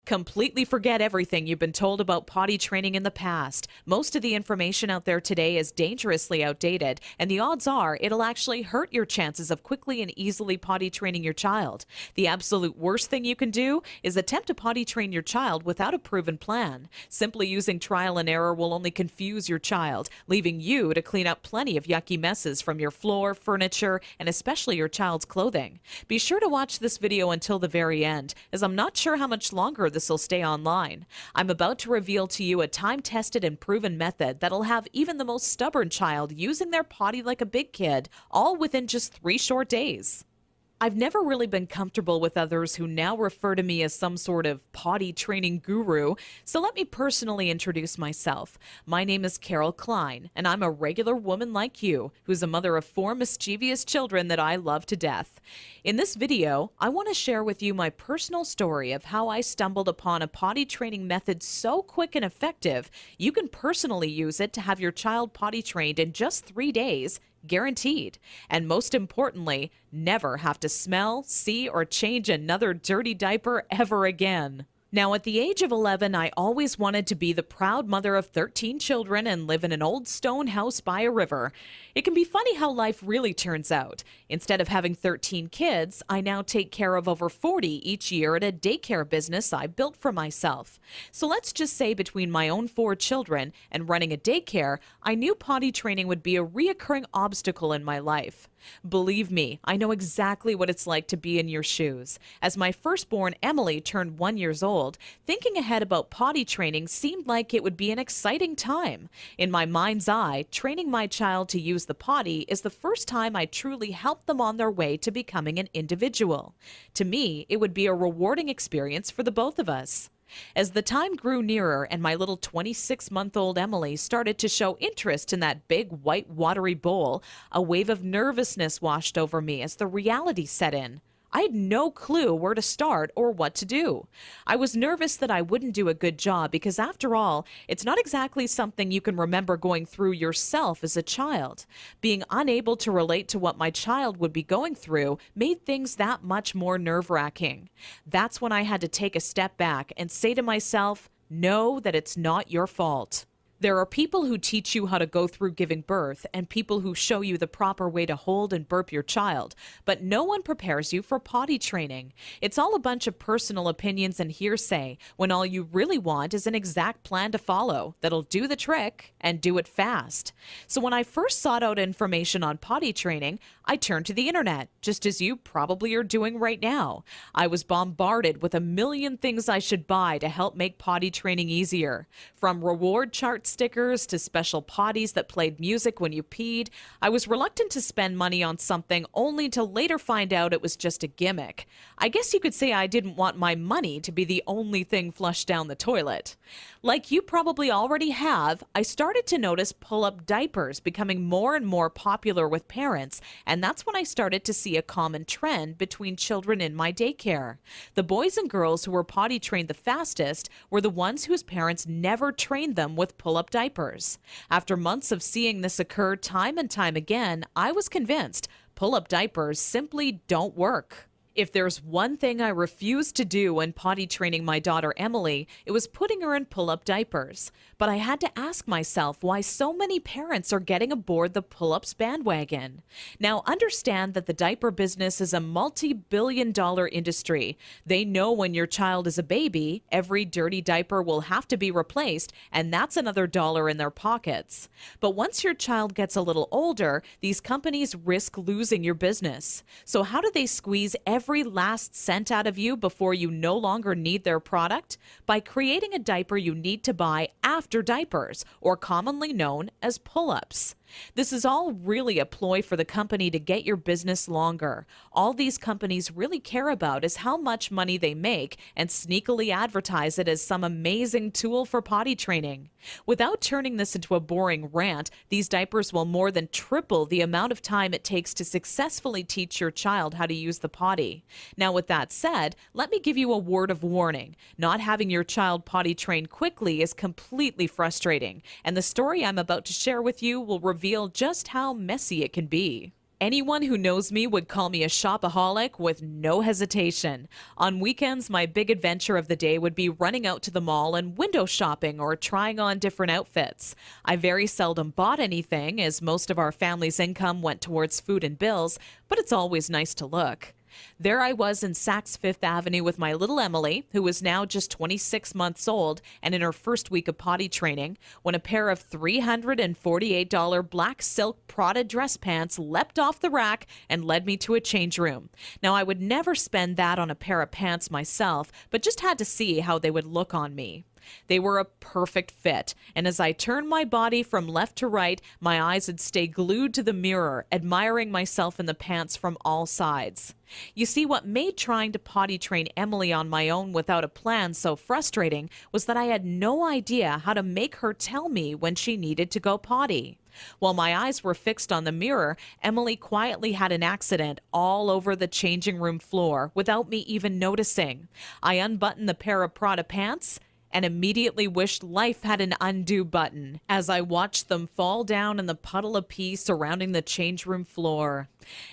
Completely forget everything you've been told about potty training in the past. Most of the information out there today is dangerously outdated, and the odds are it'll actually hurt your chances of quickly and easily potty training your child. The absolute worst thing you can do is attempt to potty train your child without a proven plan. Simply using trial and error will only confuse your child, leaving you to clean up plenty of yucky messes from your floor, furniture, and especially your child's clothing. Be sure to watch this video until the very end, as I'm not sure how much longer this will stay online. I'm about to reveal to you a time-tested and proven method that'll have even the most stubborn child using their potty like a big kid, all within just 3 short days. I've never really been comfortable with others who now refer to me as some sort of potty training guru, so let me personally introduce myself. My name is Carol Klein, and I'm a regular woman like you, who's a mother of 4 mischievous children that I love to death. In this video, I want to share with you my personal story of how I stumbled upon a potty training method so quick and effective, you can personally use it to have your child potty trained in just 3 days, guaranteed. And most importantly, never have to smell, see, or change another dirty diaper ever again. Now, at the age of 11, I always wanted to be the proud mother of 13 children and live in an old stone house by a river. It can be funny how life really turns out. Instead of having 13 kids, I now take care of over 40 each year at a daycare business I built for myself. So let's just say between my own 4 children and running a daycare, I knew potty training would be a reoccurring obstacle in my life. Believe me, I know exactly what it's like to be in your shoes. As my firstborn Emily turned 1 year old, thinking ahead about potty training seemed like it would be an exciting time. In my mind's eye, training my child to use the potty is the first time I truly helped them on their way to becoming an individual. To me, it would be a rewarding experience for the both of us. As the time grew nearer and my little 26-month-old Emily started to show interest in that big white watery bowl, a wave of nervousness washed over me as the reality set in. I had no clue where to start or what to do. I was nervous that I wouldn't do a good job because, after all, it's not exactly something you can remember going through yourself as a child. Being unable to relate to what my child would be going through made things that much more nerve-wracking. That's when I had to take a step back and say to myself, know that it's not your fault. There are people who teach you how to go through giving birth and people who show you the proper way to hold and burp your child, but no one prepares you for potty training. It's all a bunch of personal opinions and hearsay when all you really want is an exact plan to follow that'll do the trick and do it fast. So when I first sought out information on potty training, I turned to the internet, just as you probably are doing right now. I was bombarded with a million things I should buy to help make potty training easier. From reward chart stickers to special potties that played music when you peed, I was reluctant to spend money on something only to later find out it was just a gimmick. I guess you could say I didn't want my money to be the only thing flushed down the toilet. Like you probably already have, I started to notice pull-up diapers becoming more and more popular with parents, and that's when I started to see a common trend between children in my daycare. The boys and girls who were potty trained the fastest were the ones whose parents never trained them with pull-up diapers. After months of seeing this occur time and time again, I was convinced pull-up diapers simply don't work. If there's one thing I refused to do when potty training my daughter Emily, it was putting her in pull-up diapers. But I had to ask myself why so many parents are getting aboard the pull-ups bandwagon. Now, understand that the diaper business is a multi-billion-dollar industry. They know when your child is a baby, every dirty diaper will have to be replaced, and that's another dollar in their pockets. But once your child gets a little older, these companies risk losing your business. So how do they squeeze every last cent out of you before you no longer need their product? By creating a diaper you need to buy after diapers, or commonly known as pull-ups. This is all really a ploy for the company to get your business longer. All these companies really care about is how much money they make and sneakily advertise it as some amazing tool for potty training. Without turning this into a boring rant, these diapers will more than triple the amount of time it takes to successfully teach your child how to use the potty. Now, with that said, let me give you a word of warning. Not having your child potty trained quickly is completely frustrating, and the story I'm about to share with you will reveal just how messy it can be. Anyone who knows me would call me a shopaholic with no hesitation. On weekends, my big adventure of the day would be running out to the mall and window shopping or trying on different outfits. I very seldom bought anything, as most of our family's income went towards food and bills, but it's always nice to look. There I was in Saks Fifth Avenue with my little Emily, who was now just 26 months old and in her first week of potty training, when a pair of $348 black silk Prada dress pants leapt off the rack and led me to a change room. Now, I would never spend that on a pair of pants myself, but just had to see how they would look on me. They were a perfect fit, and as I turned my body from left to right, my eyes would stay glued to the mirror, admiring myself in the pants from all sides. You see, what made trying to potty train Emily on my own without a plan so frustrating was that I had no idea how to make her tell me when she needed to go potty. While my eyes were fixed on the mirror, Emily quietly had an accident all over the changing room floor without me even noticing. I unbuttoned the pair of Prada pants and immediately wished life had an undo button as I watched them fall down in the puddle of pee surrounding the change room floor.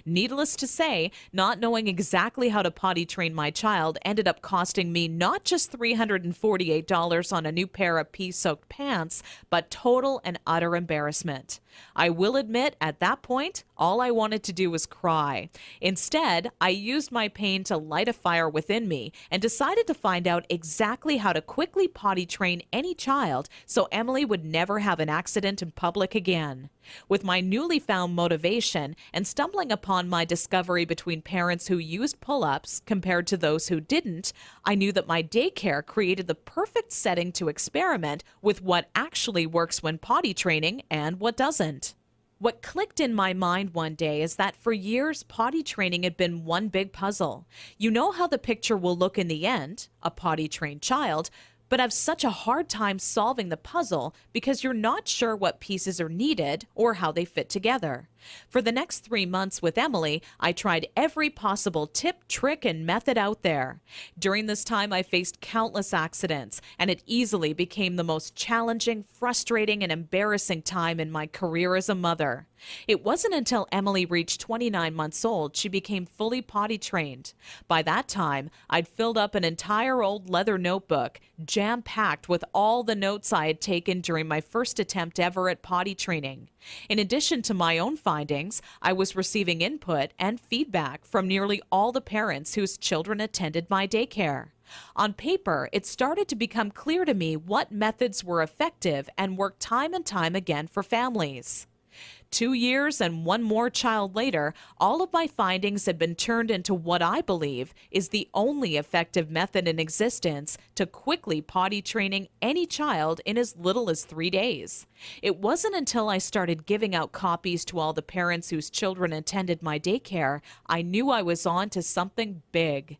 Needless to say, not knowing exactly how to potty train my child ended up costing me not just $348 on a new pair of pee-soaked pants, but total and utter embarrassment. I will admit, at that point, all I wanted to do was cry. Instead, I used my pain to light a fire within me and decided to find out exactly how to quickly potty train any child so Emily would never have an accident in public again. With my newly found motivation and stumbling upon my discovery between parents who used pull-ups compared to those who didn't, I knew that my daycare created the perfect setting to experiment with what actually works when potty training and what doesn't. What clicked in my mind one day is that for years, potty training had been one big puzzle. You know how the picture will look in the end, a potty-trained child, but have such a hard time solving the puzzle because you're not sure what pieces are needed or how they fit together. For the next 3 months with Emily, I tried every possible tip, trick, and method out there. During this time, I faced countless accidents, and it easily became the most challenging, frustrating, and embarrassing time in my career as a mother. It wasn't until Emily reached 29 months old she became fully potty trained. By that time, I'd filled up an entire old leather notebook, jam-packed with all the notes I had taken during my first attempt ever at potty training. In addition to my own findings, I was receiving input and feedback from nearly all the parents whose children attended my daycare. On paper, it started to become clear to me what methods were effective and worked time and time again for families. 2 years and one more child later, all of my findings had been turned into what I believe is the only effective method in existence to quickly potty training any child in as little as 3 days. It wasn't until I started giving out copies to all the parents whose children attended my daycare I knew I was on to something big.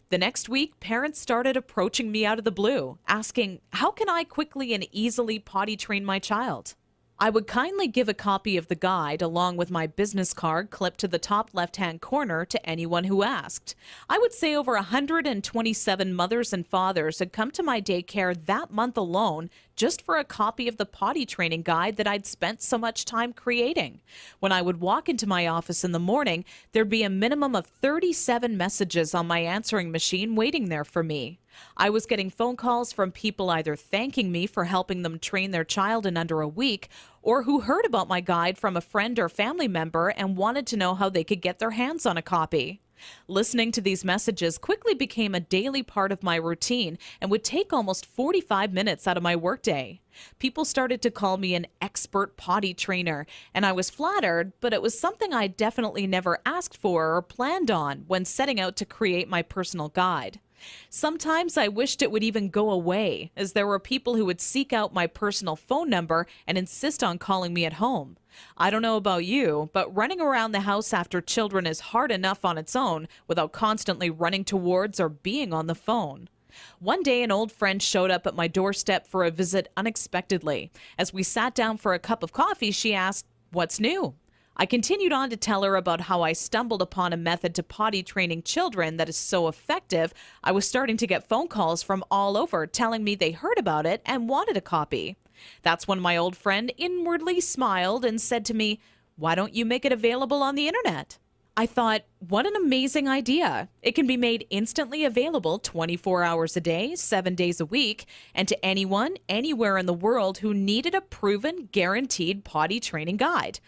The next week, parents started approaching me out of the blue, asking, how can I quickly and easily potty train my child? I would kindly give a copy of the guide along with my business card clipped to the top left-hand corner to anyone who asked. I would say over 127 mothers and fathers had come to my daycare that month alone just for a copy of the potty training guide that I'd spent so much time creating. When I would walk into my office in the morning, there'd be a minimum of 37 messages on my answering machine waiting there for me. I was getting phone calls from people either thanking me for helping them train their child in under a week, or who heard about my guide from a friend or family member and wanted to know how they could get their hands on a copy. Listening to these messages quickly became a daily part of my routine and would take almost 45 minutes out of my workday. People started to call me an expert potty trainer, and I was flattered, but it was something I definitely never asked for or planned on when setting out to create my personal guide. Sometimes I wished it would even go away, as there were people who would seek out my personal phone number and insist on calling me at home. I don't know about you, but running around the house after children is hard enough on its own without constantly running towards or being on the phone. One day, an old friend showed up at my doorstep for a visit unexpectedly. As we sat down for a cup of coffee, she asked, "What's new?" I continued on to tell her about how I stumbled upon a method to potty training children that is so effective, I was starting to get phone calls from all over telling me they heard about it and wanted a copy. That's when my old friend inwardly smiled and said to me, Why don't you make it available on the internet? I thought, what an amazing idea. It can be made instantly available 24 hours a day, 7 days a week, and to anyone, anywhere in the world who needed a proven, guaranteed potty training guide.